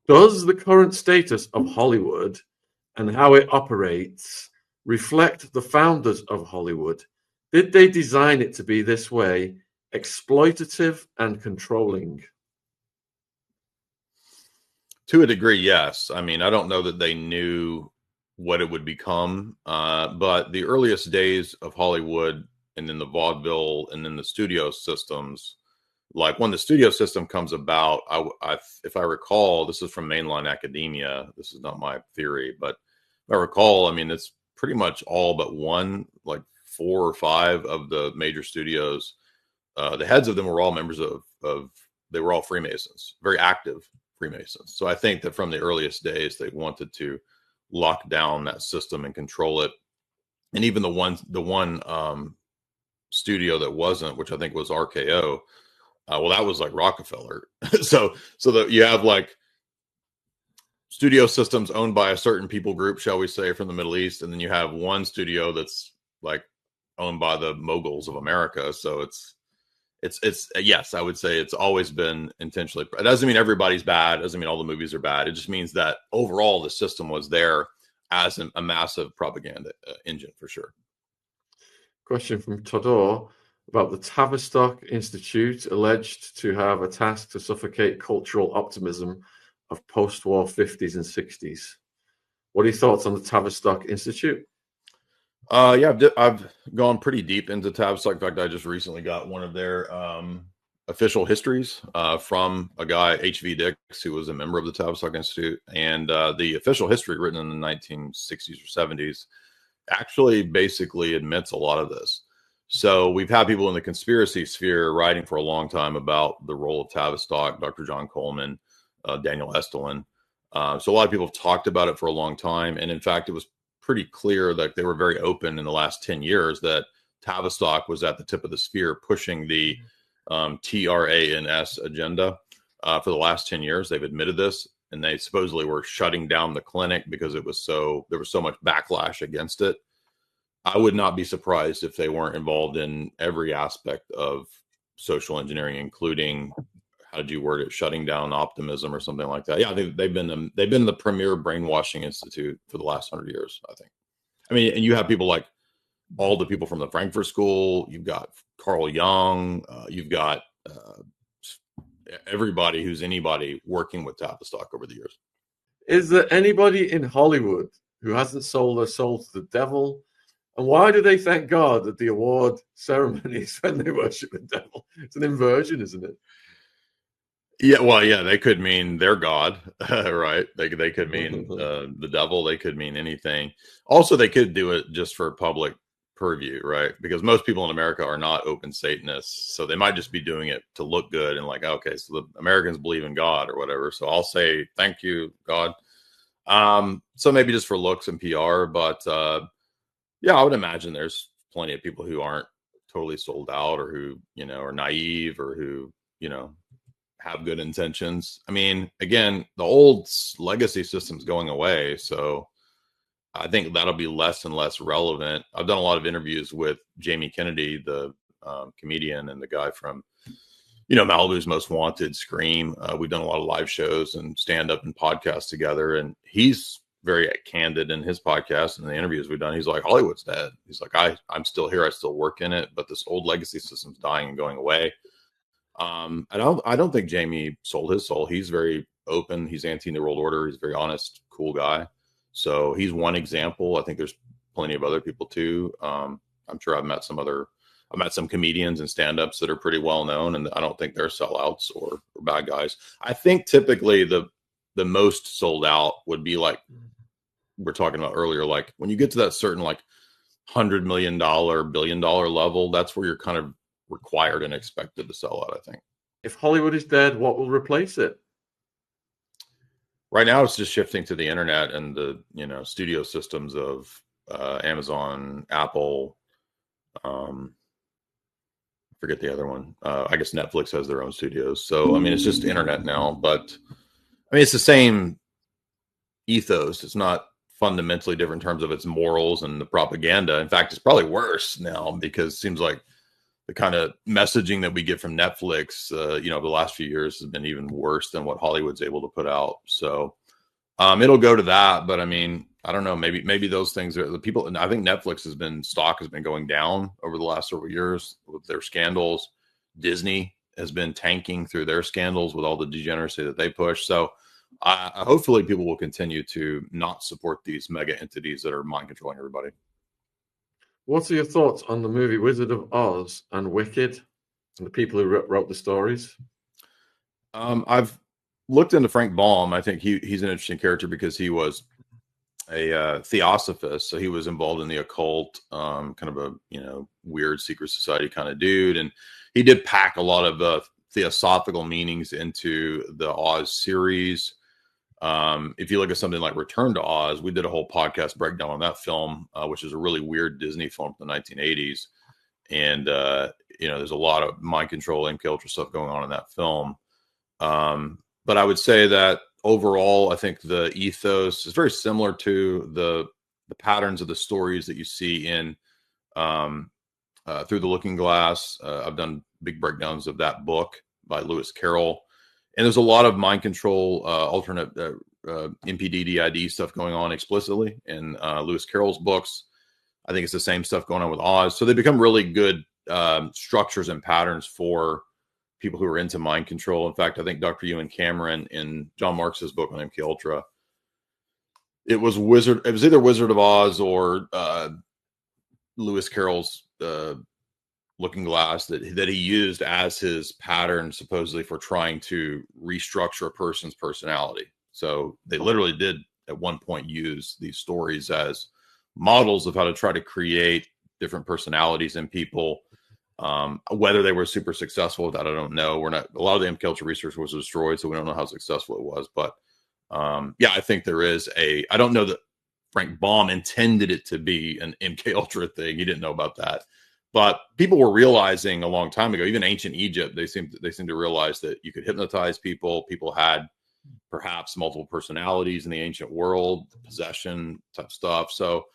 Does the current status of Hollywood and how it operates reflect the founders of Hollywood? Did they design it to be this way, exploitative and controlling? To a degree, yes. I mean, I don't know that they knew what it would become, but the earliest days of Hollywood and then the vaudeville and then the studio systems, like when the studio system comes about, if I recall, this is from mainline academia. This is not my theory, but if I recall, I mean, it's pretty much all but one, like 4 or 5 of the major studios. The heads of them were all members of they were all Freemasons, very active Freemasons. So I think that from the earliest days, they wanted to lock down that system and control it. And even the one studio that wasn't, which I think was RKO, well, that was like Rockefeller. so that you have like studio systems owned by a certain people group, shall we say, from the Middle East, and then you have one studio that's like owned by the moguls of America. So it's yes, I would say it's always been intentionally. It doesn't mean everybody's bad. It doesn't mean all the movies are bad. It just means that overall the system was there as a massive propaganda engine for sure. Question from Todor about the Tavistock Institute alleged to have a task to suffocate cultural optimism of post-war 50s and 60s. What are your thoughts on the Tavistock Institute? Yeah, I've gone pretty deep into Tavistock. In fact, I just recently got one of their official histories from a guy, H.V. Dix, who was a member of the Tavistock Institute. And the official history written in the 1960s or 70s actually basically admits a lot of this. So we've had people in the conspiracy sphere writing for a long time about the role of Tavistock, Dr. John Coleman, Daniel Estulin. So a lot of people have talked about it for a long time. And in fact, it was pretty clear that they were very open in the last 10 years that Tavistock was at the tip of the spear pushing the TRANS agenda for the last 10 years. They've admitted this, and they supposedly were shutting down the clinic because there was so much backlash against it. I would not be surprised if they weren't involved in every aspect of social engineering, including, how did you word it, shutting down optimism or something like that. Yeah, they've been the premier brainwashing institute for the last 100 years, I think. I mean, and you have people like all the people from the Frankfurt School. You've got Carl Jung. You've got everybody who's anybody working with Tavistock over the years. Is there anybody in Hollywood who hasn't sold their soul to the devil? And why do they thank God at the award ceremonies when they worship the devil? It's an inversion, isn't it? Yeah, well, yeah, they could mean their God, right? They could mean the devil. They could mean anything. Also, they could do it just for public purview, right? Because most people in America are not open Satanists, so they might just be doing it to look good and like, okay, so the Americans believe in God or whatever. So I'll say thank you, God. So maybe just for looks and PR, but yeah, I would imagine there's plenty of people who aren't totally sold out or who are naive or who have good intentions. I mean, again, the old legacy system's going away, so I think that'll be less and less relevant. I've done a lot of interviews with Jamie Kennedy, the comedian, and the guy from, Malibu's Most Wanted, Scream. We've done a lot of live shows and stand-up and podcasts together, and he's very candid in his podcast and the interviews we've done. He's like, Hollywood's dead. He's like, I'm still here. I still work in it, but this old legacy system's dying and going away. I don't think Jamie sold his soul. He's very open. He's anti-New World Order. He's a very honest, cool guy. So he's one example. I think there's plenty of other people too. I'm sure I've met some comedians and stand-ups that are pretty well known, and I don't think they're sellouts or bad guys. I think typically the most sold out would be like we're talking about earlier, like when you get to that certain like $100 million, $1 billion level, that's where you're kind of required and expected to sell out, I think. If Hollywood is dead, what will replace it? Right now, it's just shifting to the internet and the studio systems of Amazon, Apple. Forget the other one. I guess Netflix has their own studios. So I mean, it's just internet now. But I mean, it's the same ethos. It's not fundamentally different in terms of its morals and the propaganda. In fact, it's probably worse now because it seems like the kind of messaging that we get from Netflix, you know, the last few years has been even worse than what Hollywood's able to put out. So it'll go to that. But I mean, I don't know, maybe those things are the people. And I think Netflix stock has been going down over the last several years with their scandals. Disney has been tanking through their scandals with all the degeneracy that they push. So hopefully people will continue to not support these mega entities that are mind controlling everybody. What are your thoughts on the movie Wizard of Oz and Wicked and the people who wrote the stories? I've looked into Frank Baum. I think he's an interesting character because he was a theosophist, so he was involved in the occult, kind of a, you know, weird secret society kind of dude, and he did pack a lot of theosophical meanings into the Oz series. If you look at something like Return to Oz, we did a whole podcast breakdown on that film, which is a really weird Disney film from the 1980s, and you know, there's a lot of mind control, MKULTRA stuff going on in that film. But I would say that overall, I think the ethos is very similar to the patterns of the stories that you see in Through the Looking Glass. I've done big breakdowns of that book by Lewis Carroll, and there's a lot of mind control, alternate MPDDID stuff going on explicitly in Lewis Carroll's books. I think it's the same stuff going on with Oz. So they become really good structures and patterns for people who are into mind control. In fact, I think Dr. Ewan Cameron in John Marks's book on MKUltra, it was either Wizard of Oz or Lewis Carroll's Looking Glass that he used as his pattern, supposedly for trying to restructure a person's personality. So they literally did at one point use these stories as models of how to try to create different personalities in people. Whether they were super successful with that, I don't know. A lot of the MKUltra research was destroyed, so we don't know how successful it was. But yeah, I think there is I don't know that Frank Baum intended it to be an MKUltra thing. He didn't know about that. But people were realizing a long time ago, even ancient Egypt, they seemed to realize that you could hypnotize people. People had perhaps multiple personalities in the ancient world, possession type stuff. So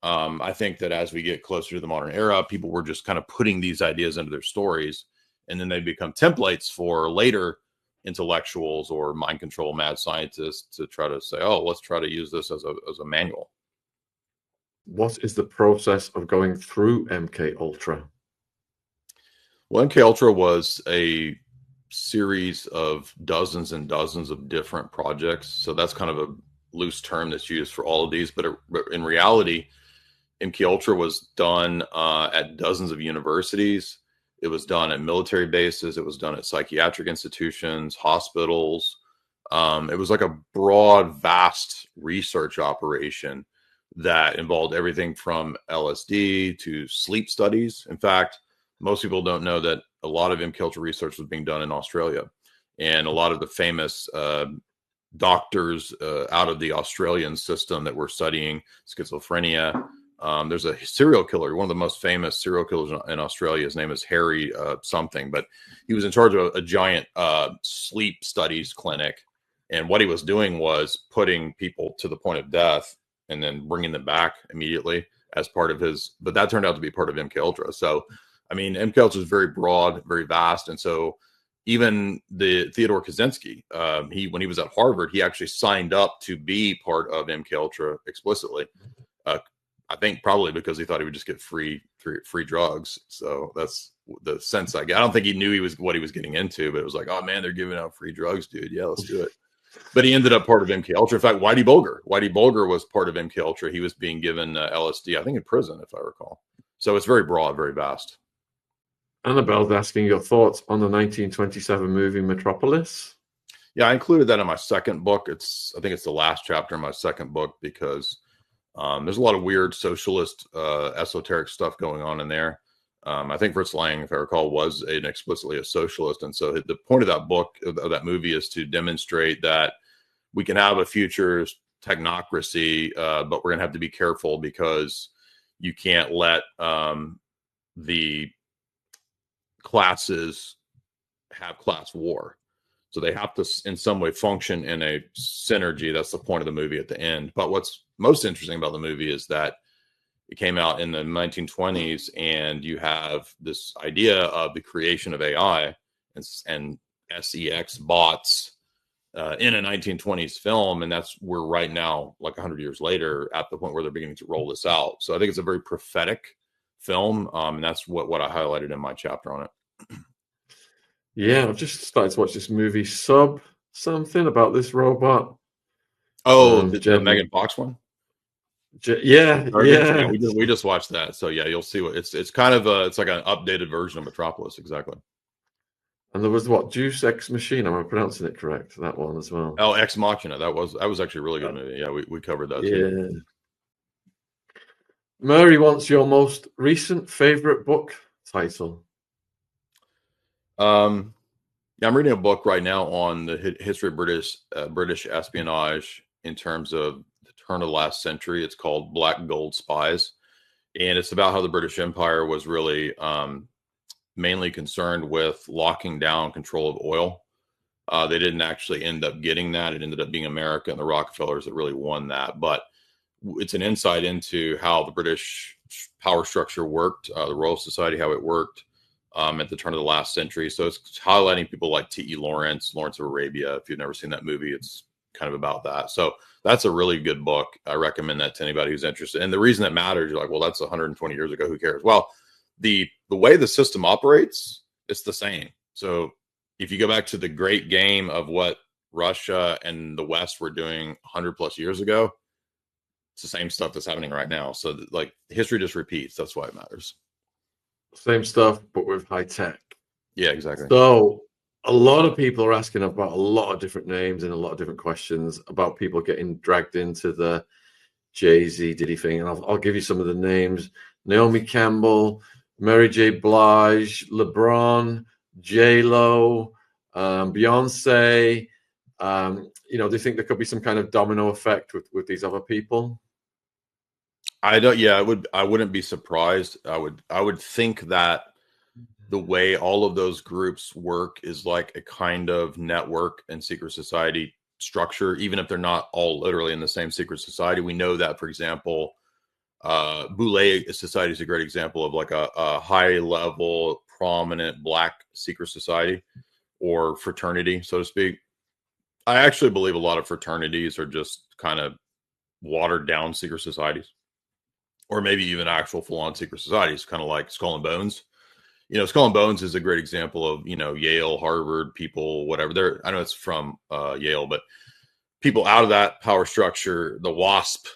I think that as we get closer to the modern era, people were just kind of putting these ideas into their stories, and then they become templates for later intellectuals or mind control mad scientists to try to say, oh, let's try to use this as a manual. What is the process of going through MKUltra? Well, MKUltra was a series of dozens and dozens of different projects. So that's kind of a loose term that's used for all of these. But in reality, MKUltra was done at dozens of universities. It was done at military bases. It was done at psychiatric institutions, hospitals. It was like a broad, vast research operation that involved everything from LSD to sleep studies. In fact, most people don't know that a lot of MKUltra research was being done in Australia. And a lot of the famous doctors out of the Australian system that were studying schizophrenia. There's a serial killer, one of the most famous serial killers in Australia. His name is Harry something, but he was in charge of a giant sleep studies clinic. And what he was doing was putting people to the point of death and then bringing them back immediately as part of his, but that turned out to be part of MKUltra. So, I mean, MKUltra is very broad, very vast. And so even the Theodore Kaczynski, when he was at Harvard, he actually signed up to be part of MKUltra explicitly. I think probably because he thought he would just get free drugs. So that's the sense I get. I don't think he knew what he was getting into, but it was like, oh man, they're giving out free drugs, dude. Yeah, let's do it. But he ended up part of MKUltra. In fact, Whitey Bulger was part of MKUltra. He was being given LSD, I think in prison, if I recall. So it's very broad, very vast. Annabelle's asking your thoughts on the 1927 movie Metropolis. Yeah, I included that in my second book. I think it's the last chapter in my second book because there's a lot of weird socialist, esoteric stuff going on in there. I think Fritz Lang, if I recall, was explicitly a socialist. And so the point of that book, of that movie, is to demonstrate that we can have a future technocracy, but we're going to have to be careful because you can't let the classes have class war. So they have to, in some way, function in a synergy. That's the point of the movie at the end. But what's most interesting about the movie is that It came out in the 1920s, and you have this idea of the creation of AI and sex bots in a 1920s film, and we're right now, like 100 years later, at the point where they're beginning to roll this out. So I think it's a very prophetic film, and that's what I highlighted in my chapter on it. Yeah, I've just started to watch this movie, something about this robot. Oh, the Megan Fox one. Yeah. We just watched that, so yeah, you'll see what it's kind of it's like an updated version of Metropolis, exactly. And there was Deus Ex Machina. Am I pronouncing it correct? That one as well. Oh, Ex Machina. That was actually a really good movie. Yeah, we covered that. Yeah. Too. Murray wants your most recent favorite book title. Yeah, I'm reading a book right now on the history of British espionage in terms of the turn of the last century. It's called Black Gold Spies, and it's about how the British Empire was really mainly concerned with locking down control of oil. They didn't actually end up getting that. It ended up being America and the Rockefellers that really won that. But it's an insight into how the British power structure worked, the Royal Society, how it worked at the turn of the last century. So it's highlighting people like T.E. Lawrence of Arabia. If you've never seen that movie, it's kind of about that. So that's a really good book. I recommend that to anybody who's interested. And the reason that matters, you're like, well, that's 120 years ago. Who cares? Well, the way the system operates, it's the same. So if you go back to the great game of what Russia and the West were doing 100 plus years ago, it's the same stuff that's happening right now. So like history just repeats. That's why it matters. Same stuff, but with high tech. Yeah, exactly. So a lot of people are asking about a lot of different names and a lot of different questions about people getting dragged into the Jay-Z Diddy thing. And I'll give you some of the names: Naomi Campbell, Mary J. Blige, LeBron, J-Lo, Beyonce. Do you think there could be some kind of domino effect with these other people? I don't. Yeah, I wouldn't be surprised. I would think that the way all of those groups work is like a kind of network and secret society structure, even if they're not all literally in the same secret society. We know that, for example, Boule Society is a great example of like a high level, prominent Black secret society or fraternity, so to speak. I actually believe a lot of fraternities are just kind of watered down secret societies, or maybe even actual full on secret societies, kind of like Skull and Bones. Skull and Bones is a great example of, Yale, Harvard people, whatever. I know it's from Yale, but people out of that power structure, the WASP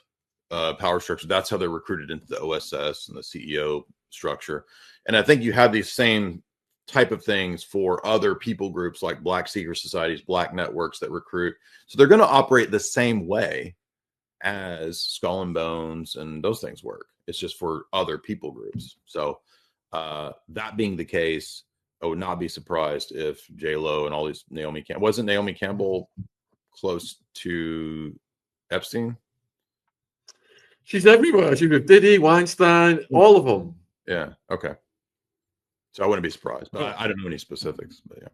power structure, that's how they're recruited into the OSS and the CEO structure. And I think you have these same type of things for other people groups like Black secret societies, Black networks that recruit. So they're going to operate the same way as Skull and Bones and those things work. It's just for other people groups. So that being the case, I would not be surprised if J-Lo and all these wasn't Naomi Campbell close to Epstein? She's everywhere. She's with Diddy, Weinstein, all of them. Yeah. Okay. So I wouldn't be surprised, but I don't know any specifics. But yeah.